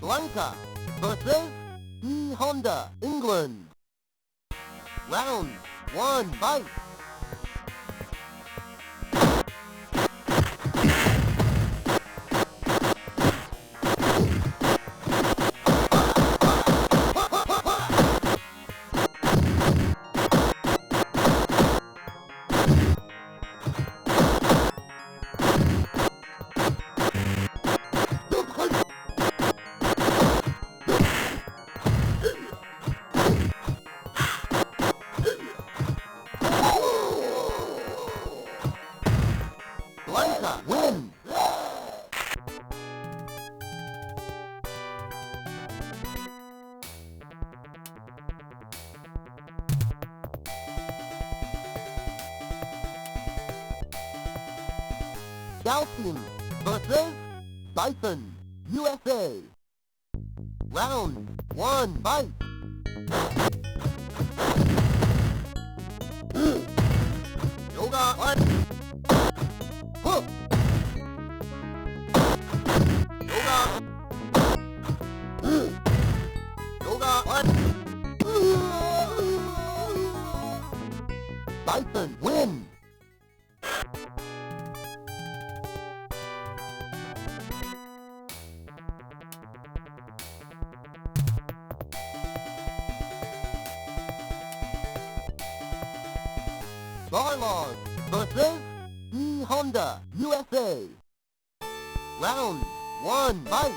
Lanka versus Honda, England. Round 1, fight. Win! Calcium versus Bison, USA. Round 1, fight! Yoga on! Hook! Yoga on! Bison win! Barlog versus Honda, USA. Round 1, fight!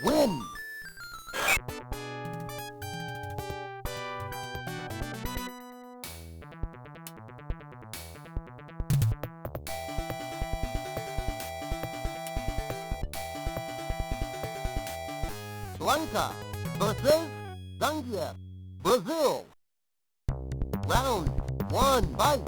Win! Blanca versus Zambia, Brazil. Round 1, fight!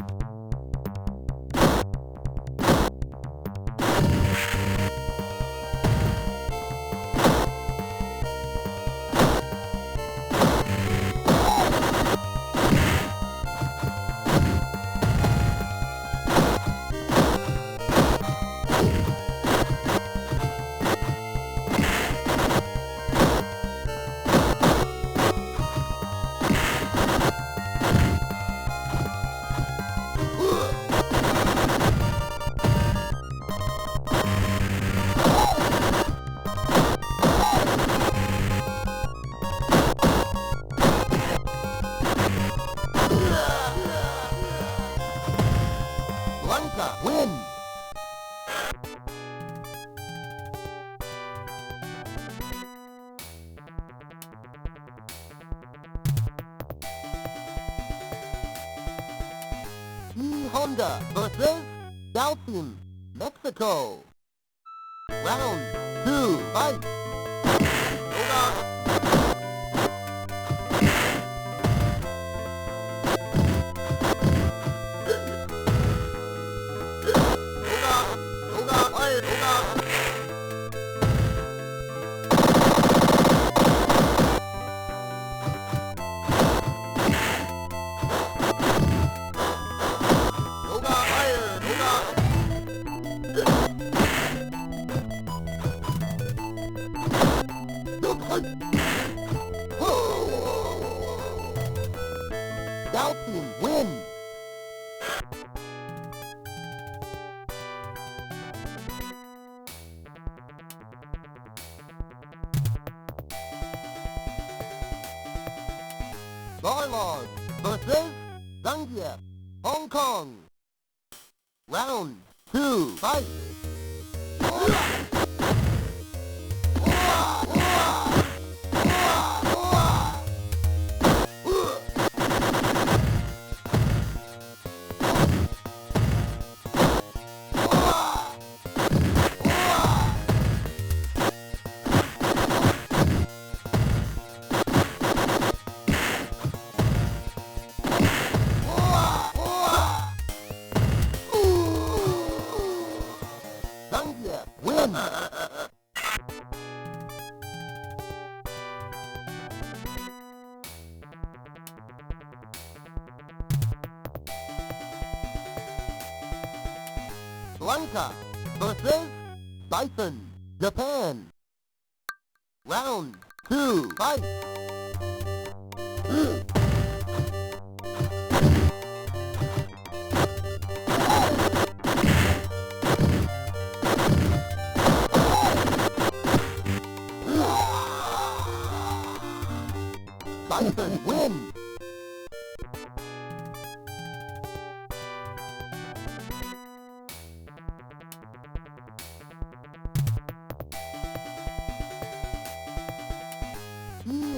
Blanca win! Honda versus Calcium, Mexico. Round 2, fight! Calcium win! Barlog versus Zambia, Hong Kong. Round 2, fight! Lanka versus Siphon, Japan. Round 2, fight! Siphon wins!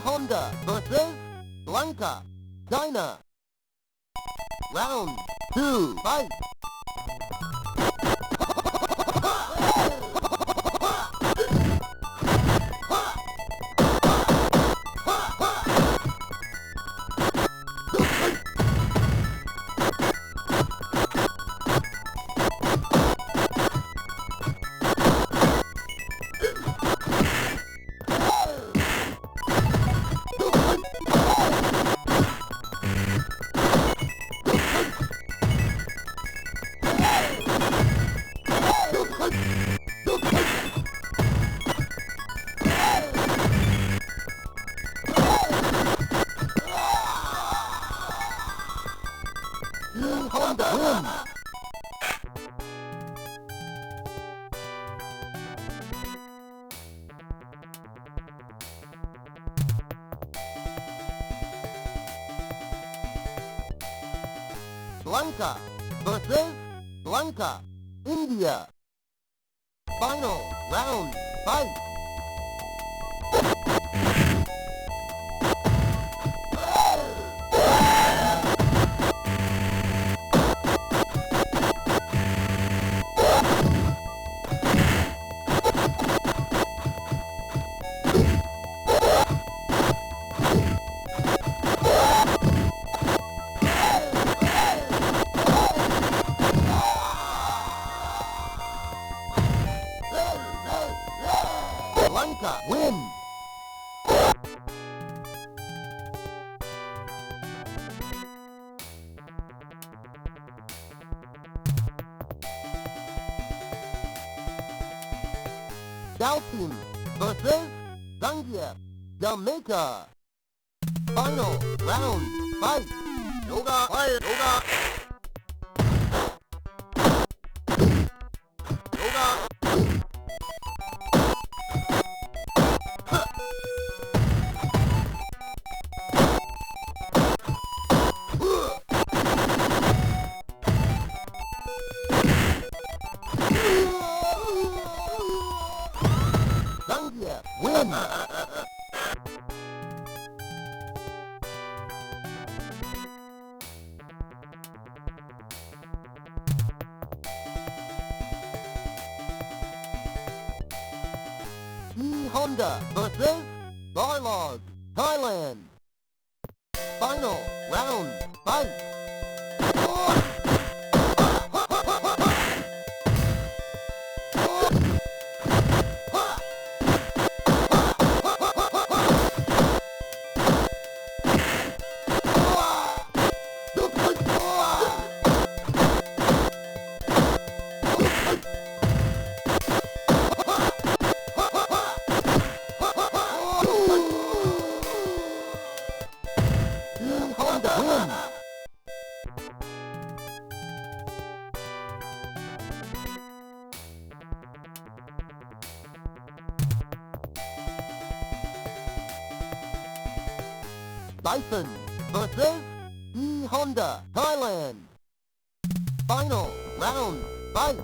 Honda versus Lanka, China. Round 2, fight! Honda wins! Lanka versus Lanka, India. Final round, fight! Lanka wins! South Team versus Zambia, Jamaica. Final round, fight! Yoga, quiet, yoga! Yoga! Zambia wins! Honda versus Barlog, Thailand. Final round, fight! Honda wins! Siphon versus Honda, Thailand. Final round, fight!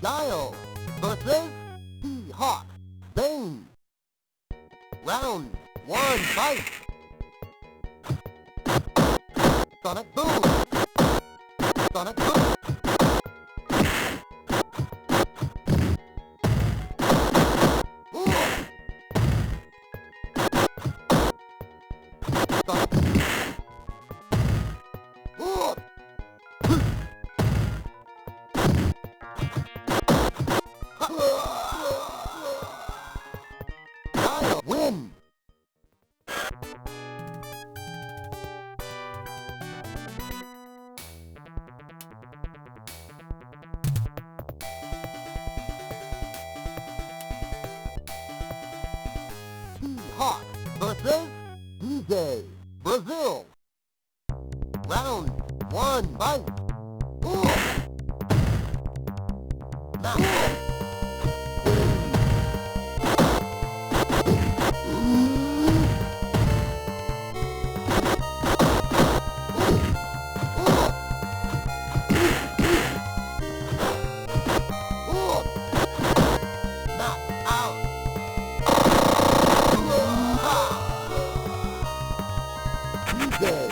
Dial versus T-Hawk. Bane. Round 1, fight. Sonic Boom. Sonic Boom. Win! T-Hawk versus DJ Brazil. Round 1, fight.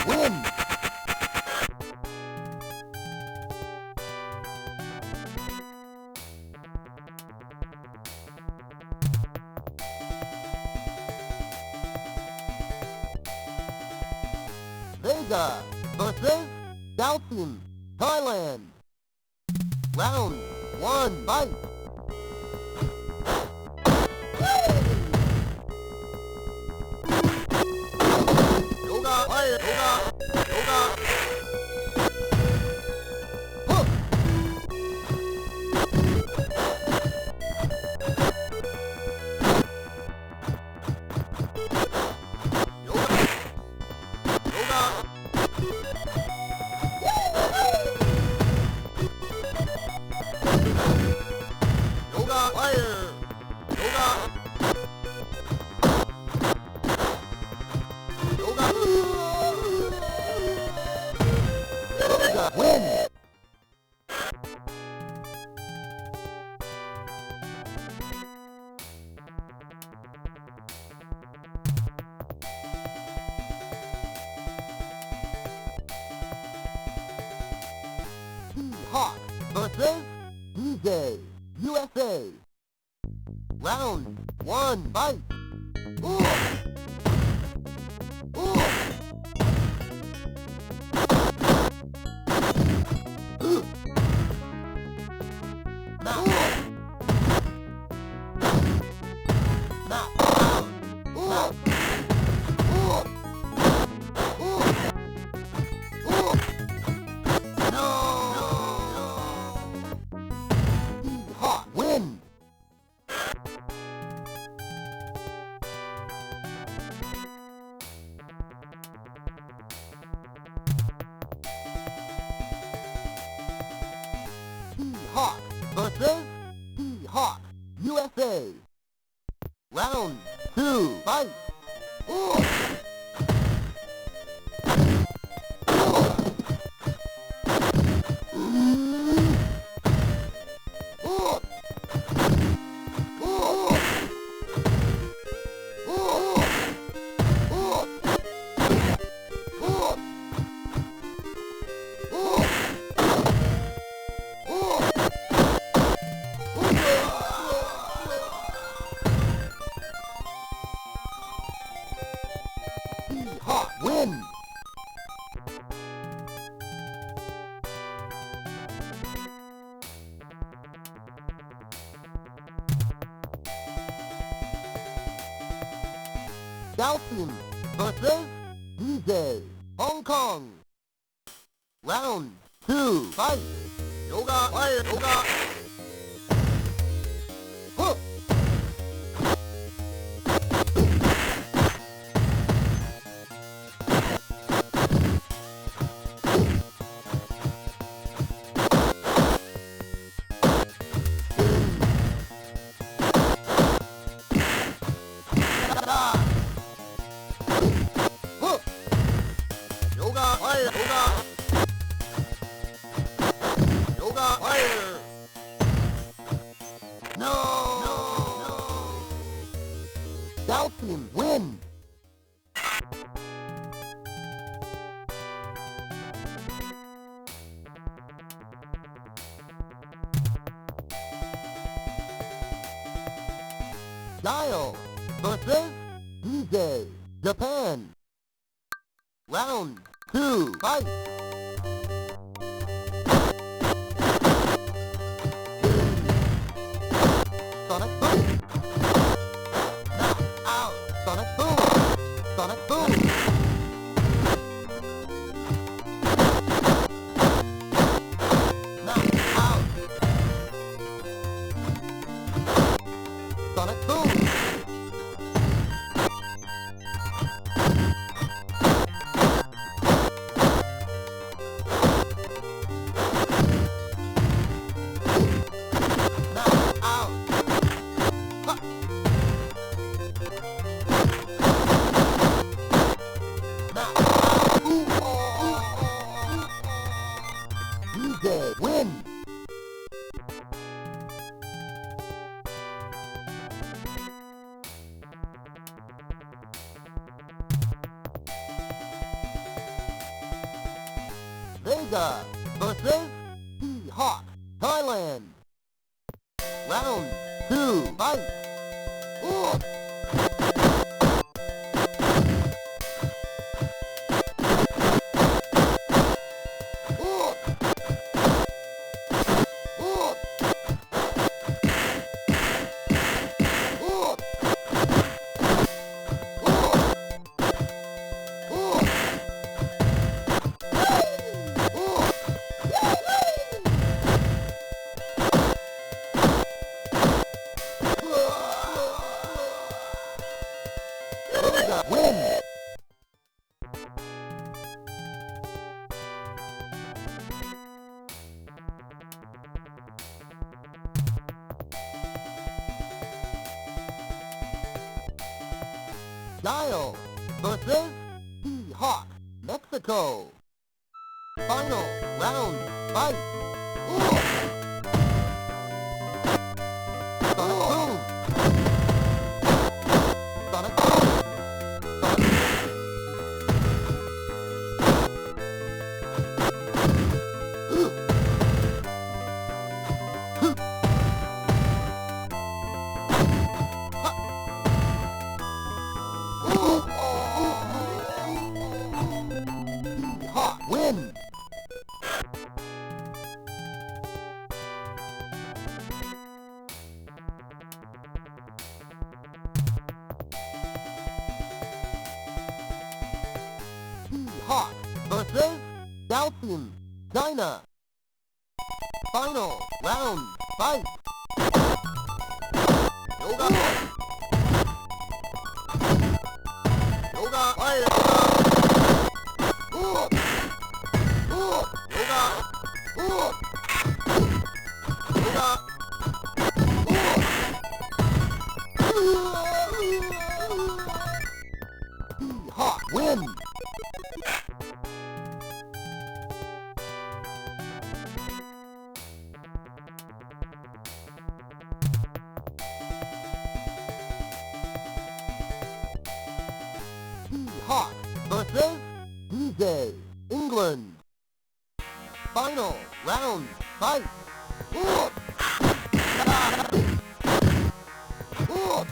Win! Sega versus Sejam, Thailand. Round 1, fight. Win! T-Hawk versus DJ USA. Round 1, fight. Win! T-Hawk versus T-Hawk USA. Round 2, fight! T-Hawk win! Sejam versus DJ Hong Kong. Round 2, fight! Yoga, fire, yoga! Huh. South team win. Dial versus DJ Japan. Round 2, fight! Sonic boom! Knock out! Sonic boom! Sonic boom! Knock out! Sonic boom! Win! Sega versus T-Hawk, Thailand. Round 2, fight! Ooh. Win! Dial versus T-Hawk, Mexico. Final round, fight! Ooh. Sonic boom! Sonic boom! Win! T-Hawk versus South Team, China. Final round, fight! Yoga! Yoga! Fire! Yoga! T-Hawk win! T-Hawk versus DJ England. Final round, fight! Ooh. Ooh.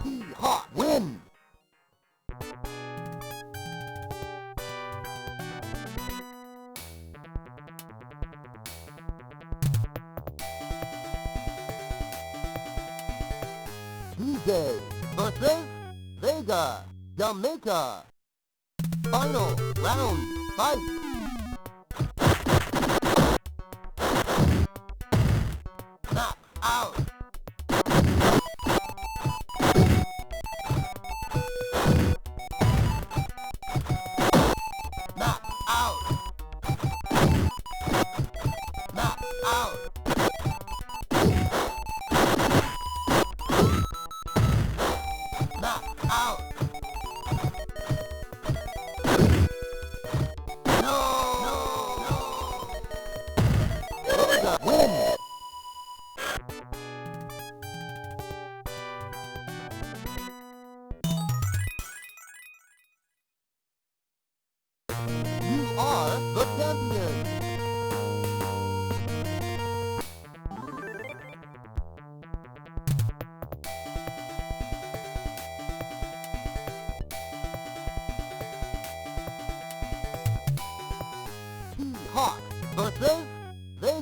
T-Hawk win! DJ versus Sega, Jamaica. Final round, fight! Knock out! Knock out! Knock out!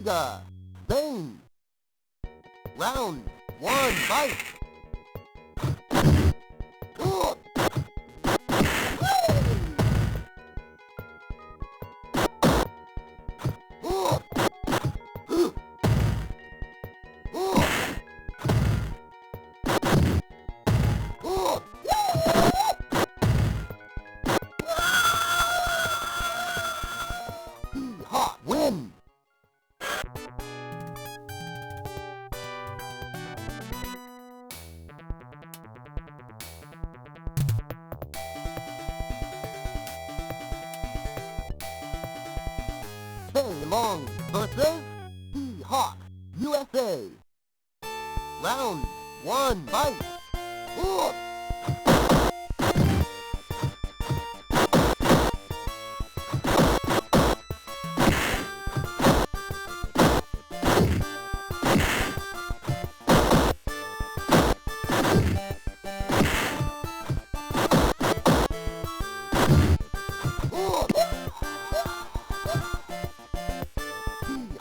Sega, Spain. Round 1, fight! Win! Hey Long versus Hawk, USA. Round 1, fight!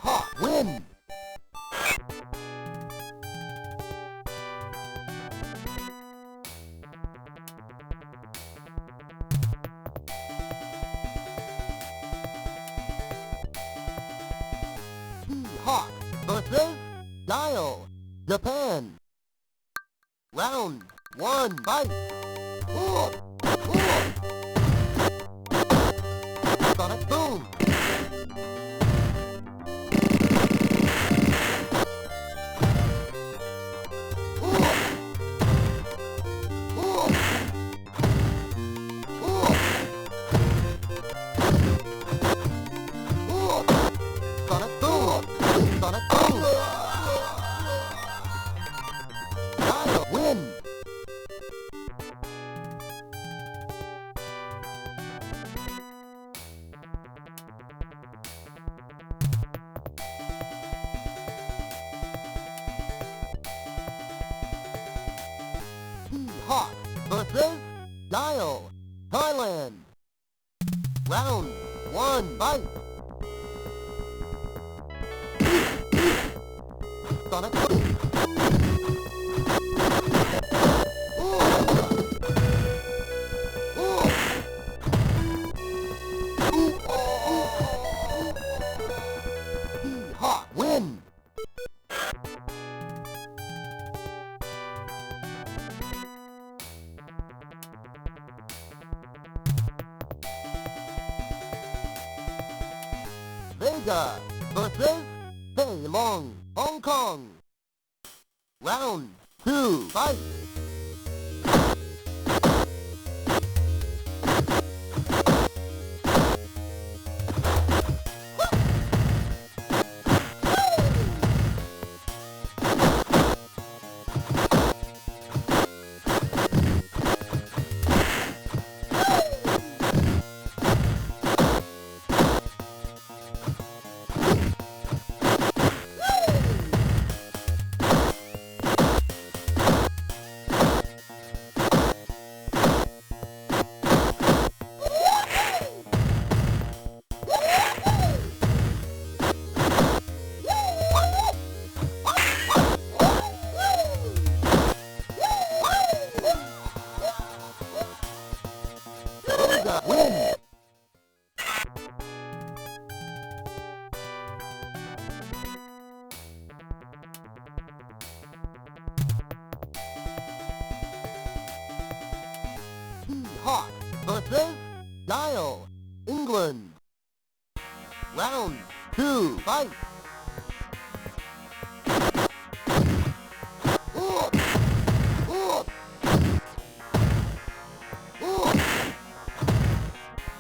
Hawk win! Hawk versus Dial, Japan. Round 1, fight! Sonic boom! Sonic boom! Sonic boom! Dial win! Hawk versus Dial, Thailand. Round 1, fight! Sonic boom! Hawk win! Sega versus Hey Long, Hong Kong. Round 2, fight! Sega win! Hawk versus Dial, England. Round 2, fight!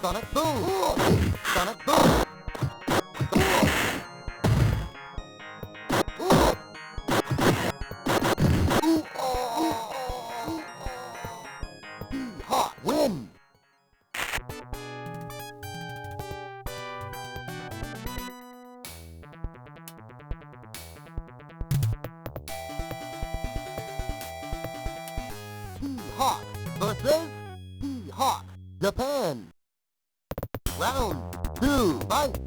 Sonic boom! Sonic boom! Hawk win! Hawk versus Hawk, Japan. Round 2, fight!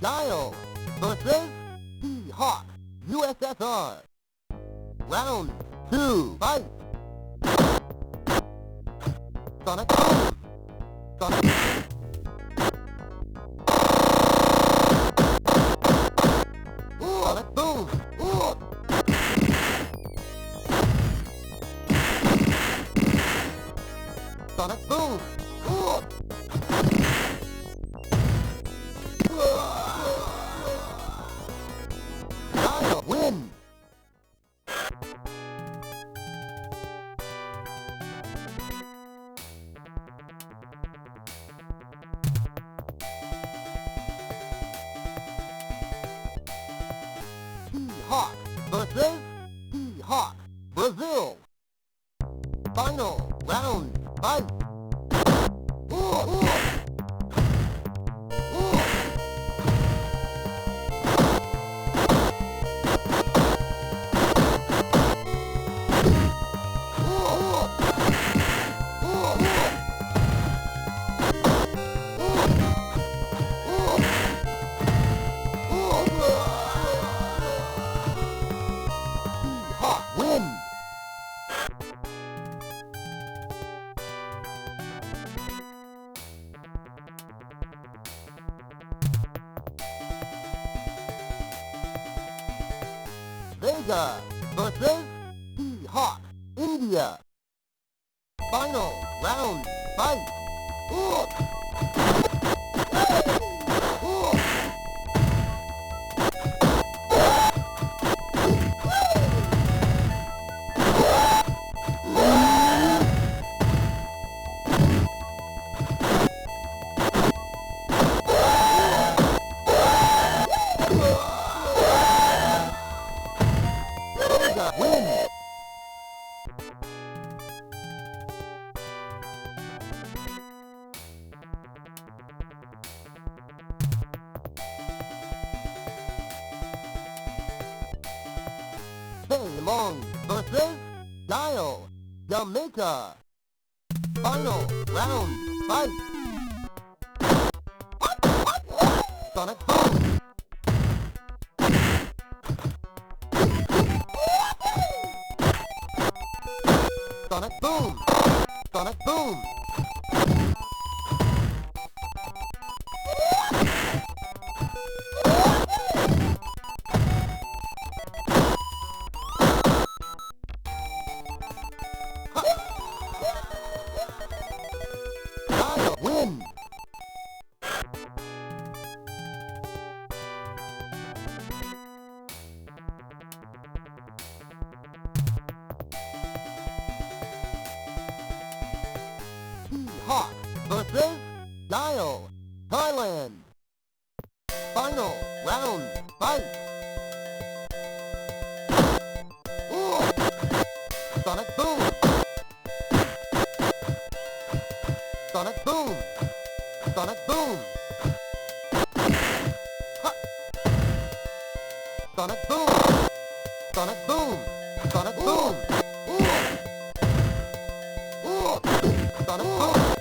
Dial versus T-Hawk USSR. Round 2, fight! Sonic boom! Sonic Sonic boom! Sonic boom! Dial win! T-Hawk versus T-Hawk Brazil. Final round, fight! T-Hawk win! Sega versus T-Hawk India. Final round, fight! Sega win! Long versus Dial Jamaica. Final round, fight! Sonic boom! Sonic boom! Sonic boom! Dial win! T-Hawk versus Dial Thailand. Final round, fight! Sonic boom! Sonic boom! Sonic boom! Ha! Sonic boom! Sonic boom! Sonic boom! Sonic boom!